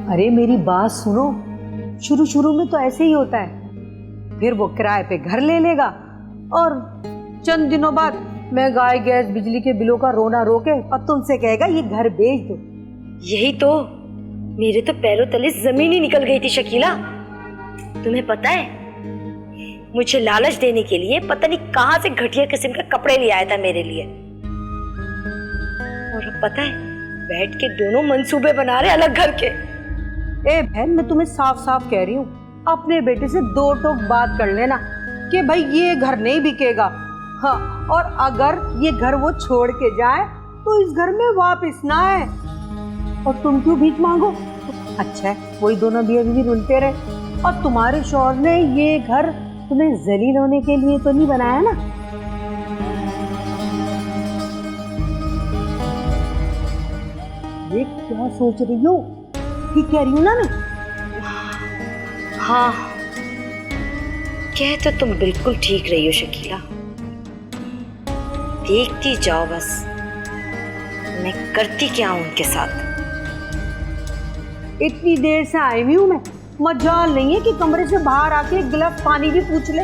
अरे मेरी बात सुनो, शुरू शुरू में तो ऐसे ही होता है, फिर वो किराए पे घर ले लेगा और चंद दिनों बाद महंगाई, गैस, बिजली के बिलों का रोना रोके और तुमसे कहेगा ये घर बेच दो। यही तो, मेरे तो पैरों तले जमीन ही निकल गई थी शकीला। तुम्हें पता है, मुझे लालच देने के लिए पता नहीं कहां से घटिया किस्म के कपड़े ले आया था मेरे लिए। और अब पता है, बैठ के दोनों मंसूबे बना रहे अलग घर के। ए बहन, मैं तुम्हें साफ साफ कह रही हूँ, अपने बेटे से दो टोक बात कर लेना कि भाई ये घर नहीं बिकेगा। हाँ, और अगर ये घर वो छोड़ के जाए तो इस घर में वापस ना आए। और तुम क्यों भीख मांगो? अच्छा है, वही दोनों भी अभी भी रुलते रहे। और तुम्हारे शौहर ने ये घर तुम्हें जलील होने के लिए तो नहीं बनाया ना? ये क्या सोच रही हो? ठीक कह रही हूँ ना मैं? हाँ, कह तो तुम बिल्कुल ठीक रही हो शकीला। देखती जाओ बस मैं करती क्या हूं उनके साथ। इतनी देर से आई हुई हूँ मैं, मजाल नहीं है कि कमरे से बाहर आके एक गिलास पानी भी पूछ ले।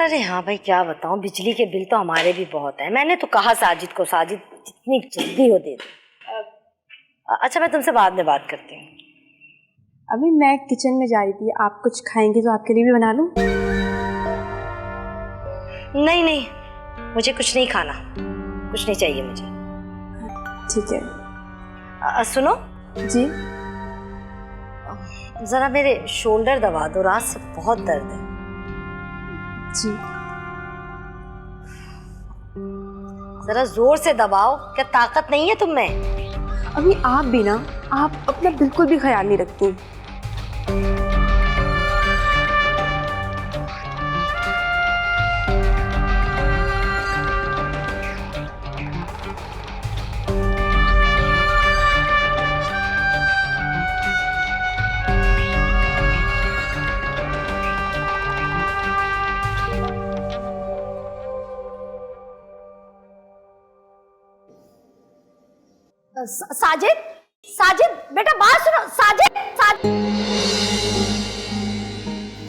अरे हाँ भाई, क्या बताऊं, बिजली के बिल तो हमारे भी बहुत है। मैंने तो कहा साजिद को, साजिद जितनी जल्दी हो दे दो। अच्छा, मैं तुमसे बाद में बात करती हूँ। अभी मैं किचन में जा रही थी, आप कुछ खाएंगे तो आपके लिए भी बना लूं? नहीं नहीं, मुझे कुछ नहीं खाना, कुछ नहीं चाहिए मुझे। ठीक है। सुनो जी। जरा मेरे शोल्डर दबा दो, रात से बहुत दर्द है। जी। जरा जोर से दबाओ, क्या ताकत नहीं है तुम में? अभी आप भी ना, आप अपना बिल्कुल भी ख्याल नहीं रखती। साजिद, साजिद बेटा बात सुनो। साजिद,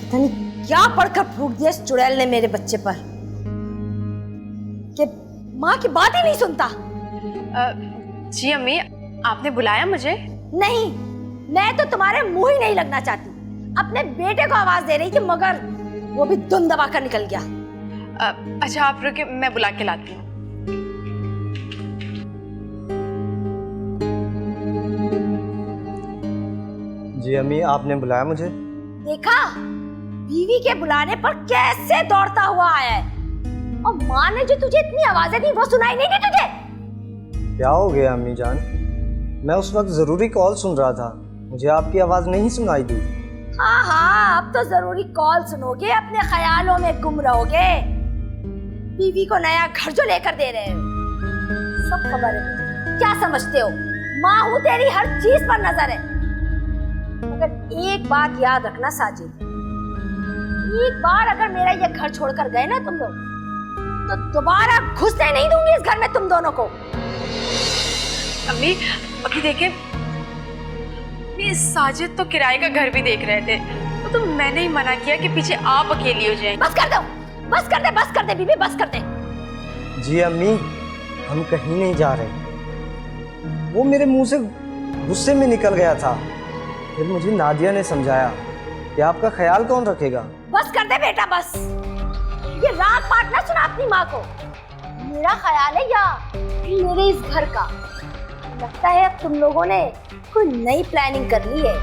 पता नहीं क्या पढ़कर फूंक दिया इस चुड़ैल ने मेरे बच्चे पर, कि माँ की बात ही नहीं सुनता। जी अम्मी, आपने बुलाया मुझे? नहीं, मैं तो तुम्हारे मुंह ही नहीं लगना चाहती। अपने बेटे को आवाज दे रही थी मगर वो भी धुन दबा कर निकल गया। अच्छा आप रुके, मैं बुला के लाती हूँ। जी अम्मी, आपने बुलाया मुझे? देखा, बीवी के बुलाने पर कैसे दौड़ता हुआ आया है। और माँ ने जो तुझे इतनी आवाजें दी वो सुनाई नहीं दी तुझे? क्या हो गया अम्मी जान? मैं उस वक्त जरूरी कॉल सुन रहा था, मुझे आपकी आवाज नहीं सुनाई दी। हाँ हाँ, अब तो जरूरी कॉल सुनोगे, अपने ख्यालों में गुम रहोगे। बीवी को नया घर जो लेकर दे रहे हो, सब खबर है मुझे। क्या समझते हो, माँ हूँ तेरी, हर चीज पर नजर है। मगर एक बात याद रखना साजिद, एक बार अगर मेरा ये घर छोड़कर गए ना तुम लोग, तो दोबारा घुसने नहीं दूंगी इस घर में तुम दोनों को। अम्मी अभी देखे, साजिद तो किराए का घर भी देख रहे थे, तो मैंने ही मना किया कि पीछे आप अकेली हो जाएं। बस कर दो, बस कर दे, बस कर दे बीबी, बस कर दे। जी अम्मी, हम कहीं नहीं जा रहे, वो मेरे मुंह से गुस्से में निकल गया था। फिर मुझे नादिया ने समझाया कि आपका ख्याल कौन रखेगा। बस कर दे बेटा, बस। ये रात पाट ना सुना अपनी माँ को। मेरा ख्याल है या मेरे इस घर का? लगता है अब तुम लोगों ने कोई नई प्लानिंग कर ली है,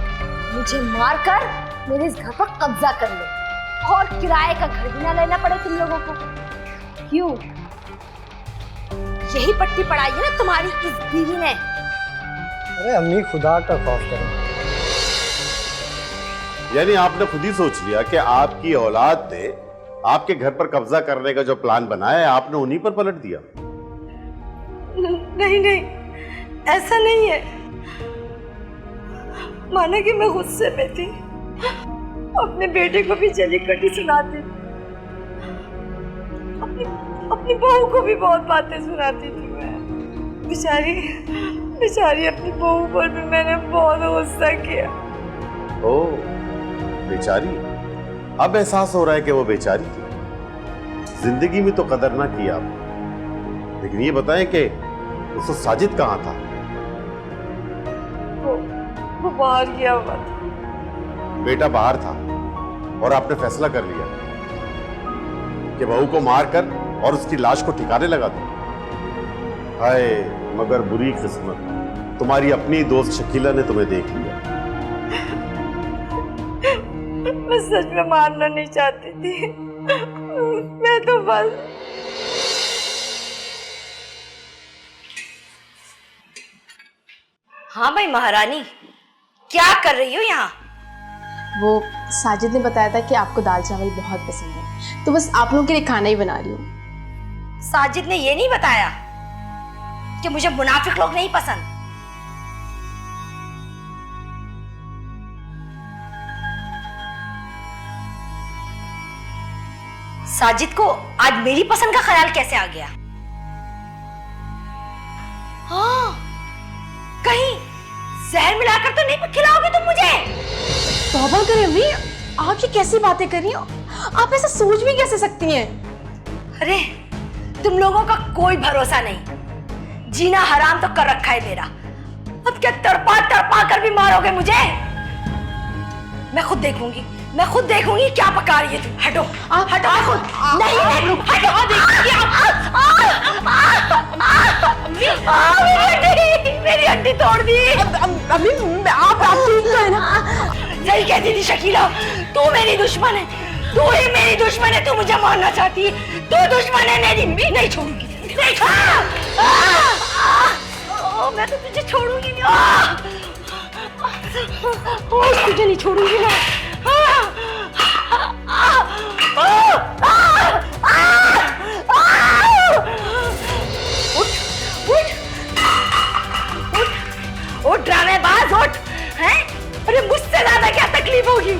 मुझे मारकर मेरे इस घर पर कब्जा कर लो और किराए का घर भी ना लेना पड़े तुम लोगों को। क्यों? यही पट्टी पड़ाई है ना तुम्हारी इस बीवी ने। अरे अम्मी, खुदा का खौफ करो। यानी आपने खुद ही सोच लिया कि आपकी औलाद ने आपके घर पर कब्जा करने का जो प्लान बनाया है, आपने उन्हीं पर पलट दिया? नहीं नहीं, ऐसा नहीं है। माना कि मैं गुस्से में थी, अपने बेटे को भी जली कटी सुनाती, अपनी बहू को भी बहुत बातें सुनाती थी मैं। बेचारी बेचारी अपनी बहू पर भी मैंने बहुत गुस्सा किया। ओ बेचारी, अब एहसास हो रहा है कि वो बेचारी थी। जिंदगी में तो कदर ना की आपने। लेकिन ये बताएं कि उसको साजिद कहाँ था? वो बाहर गया हुआ था। बेटा बाहर था और आपने फैसला कर लिया कि बहू को मारकर और उसकी लाश को ठिकाने लगा दो। हाय मगर बुरी किस्मत, तुम्हारी अपनी दोस्त शकीला ने तुम्हें देख लिया। मैं सच में मारना नहीं चाहती थी, मैं तो बस। हाँ भाई महारानी, क्या कर रही हो यहाँ? वो साजिद ने बताया था कि आपको दाल चावल बहुत पसंद है, तो बस आप लोगों के लिए खाना ही बना रही हूँ। साजिद ने ये नहीं बताया कि मुझे मुनाफिक लोग नहीं पसंद। साजिद को आज मेरी पसंद का ख्याल कैसे आ गया? हाँ, कहीं जहर मिलाकर तो नहीं खिलाओगे तुम मुझे? तौबा करें अम्मी, आप ये कैसी बातें कर रही हो? आप ऐसा सोच भी कैसे सकती हैं? अरे तुम लोगों का कोई भरोसा नहीं। जीना हराम तो कर रखा है मेरा। अब क्या तड़पा तड़पा कर भी मारोगे मुझे? मैं खुद देखूंगी क्या पका रही है तू। हटो हटो खुद। नहीं हटो, मेरी हड्डी तोड़ दी। अम्मी आप ठीक तो है ना? सही कहती थी शकीला, तू मेरी दुश्मन है, तू ही मेरी दुश्मन है। तू मुझे मारना चाहती है, तू दुश्मन है मेरी। नहीं छोड़ूंगी, नहीं मैं तो तुझे छोड़ूंगी नहीं। तुझे नहीं छोड़ूंगी ना। उठ ड्रामेबाज उठ। हैं? अरे मुझसे ज्यादा क्या तकलीफ होगी?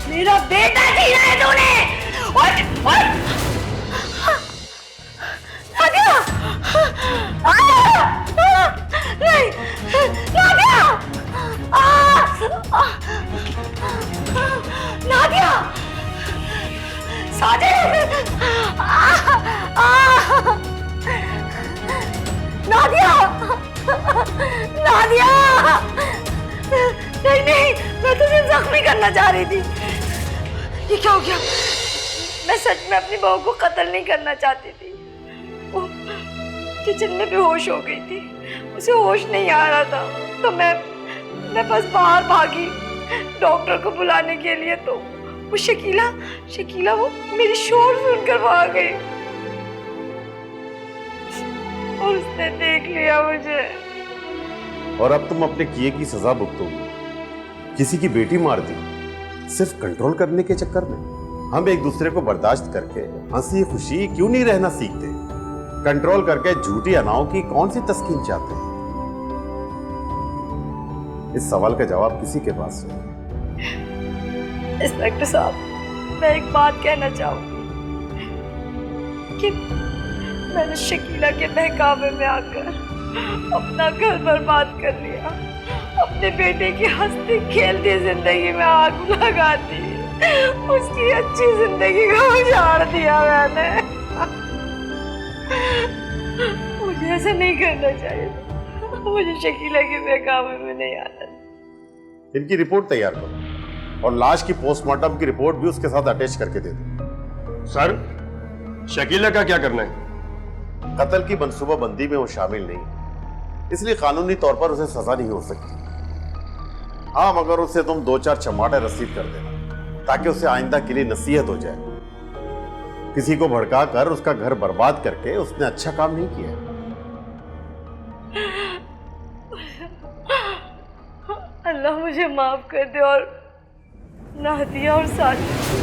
मेरा बेटा जीना है तूने। उठ उठ। नादिया, नहीं नादिया, नादिया, साजिद, नादिया, नादिया, नहीं, मैं तुझे जख्मी करना चाह रही थी। ये क्या हो गया? मैं सच में अपनी बहू को कत्ल नहीं करना चाहती थी। वो किचन में बेहोश हो गई थी, उसे होश नहीं आ रहा था, तो मैं बस बाहर भागी डॉक्टर को बुलाने के लिए। तो वो शकीला वो मेरी शोर सुनकर वहां गई और उसने देख लिया मुझे। और अब तुम अपने किए की सजा भुगतोगी। किसी की बेटी मार दी सिर्फ कंट्रोल करने के चक्कर में। हम एक दूसरे को बर्दाश्त करके हंसी खुशी क्यों नहीं रहना सीखते? कंट्रोल करके झूठी अनाओं की कौन सी तस्कीन चाहते हैं? इस सवाल का जवाब किसी के पास नहीं। इंस्पेक्टर साहब, मैं एक बात कहना चाहूंगी कि मैंने शकीला के बहकावे में आकर अपना घर बर्बाद कर लिया, अपने बेटे की हंसती खेलती जिंदगी में आग लगा दी, उसकी अच्छी जिंदगी को उजाड़ दिया मैंने। मुझे ऐसा नहीं करना चाहिए, मुझे शकीला के बहकावे में नहीं आना। इनकी रिपोर्ट तैयार करो और लाश की पोस्टमार्टम की रिपोर्ट भी उसके साथ अटैच करके दे दो। सर, शकीला का क्या करना है? कत्ल की मंसूबाबंदी में वो शामिल नहीं, इसलिए कानूनी तौर पर उसे सजा नहीं हो सकती। हाँ, मगर उसे तुम 2-4 चमाटे रसीद कर देना ताकि उसे आइंदा के लिए नसीहत हो जाए। किसी को भड़का कर उसका घर बर्बाद करके उसने अच्छा काम नहीं किया। अल्लाह मुझे माफ कर दे और नादिया और साजिद